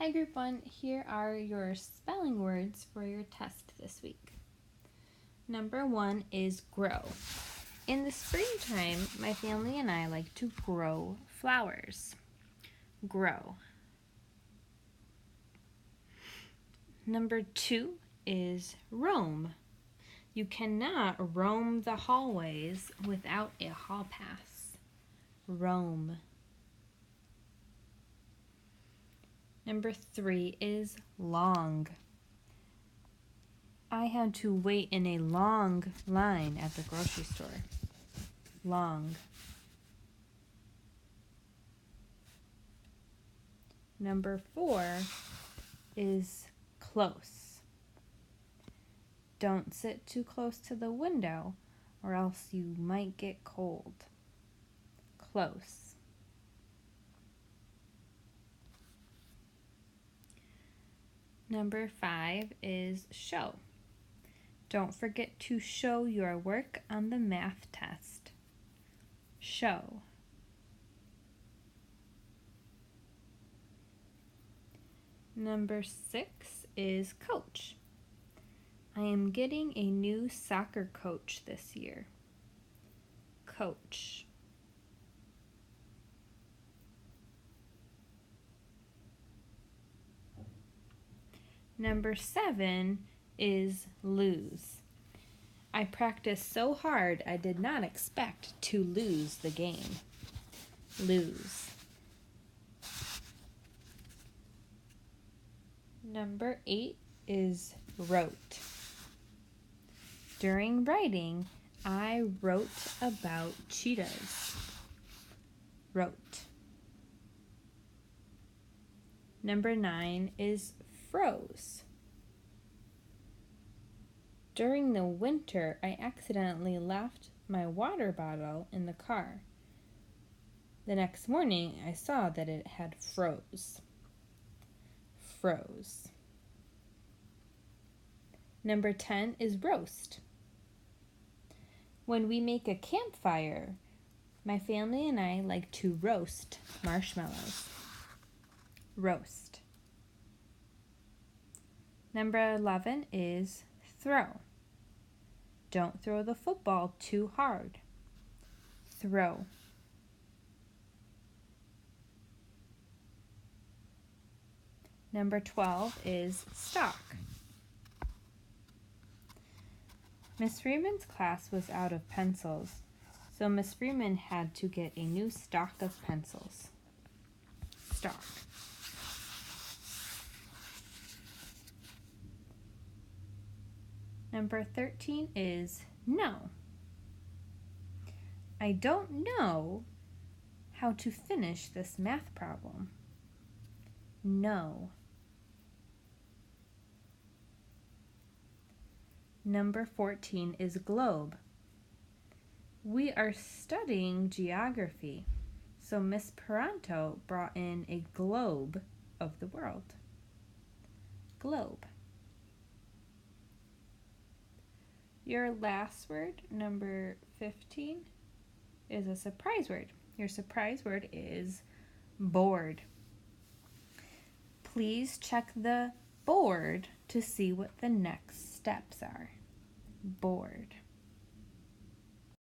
Hi Group 1, here are your spelling words for your test this week. Number 1 is grow. In the springtime, my family and I like to grow flowers. Grow. Number 2 is roam. You cannot roam the hallways without a hall pass. Roam. Number 3 is long. I had to wait in a long line at the grocery store. Long. Number 4 is close. Don't sit too close to the window or else you might get cold. Close. Number 5 is show. Don't forget to show your work on the math test. Show. Number 6 is coach. I am getting a new soccer coach this year. Coach. Number 7 is lose. I practiced so hard I did not expect to lose the game. Lose. Number 8 is wrote. During writing, I wrote about cheetahs. Wrote. Number 9 is froze. During the winter, I accidentally left my water bottle in the car. The next morning, I saw that it had froze. Froze. Number 10 is roast. When we make a campfire, my family and I like to roast marshmallows. Roast. Number 11 is throw. Don't throw the football too hard. Throw. Number 12 is stock. Miss Freeman's class was out of pencils, so Miss Freeman had to get a new stock of pencils. Stock. Number 13 is no. I don't know how to finish this math problem. No. Number 14 is globe. We are studying geography, so Miss Peranto brought in a globe of the world. Globe. Your last word, number 15, is a surprise word. Your surprise word is board. Please check the board to see what the next steps are. Board.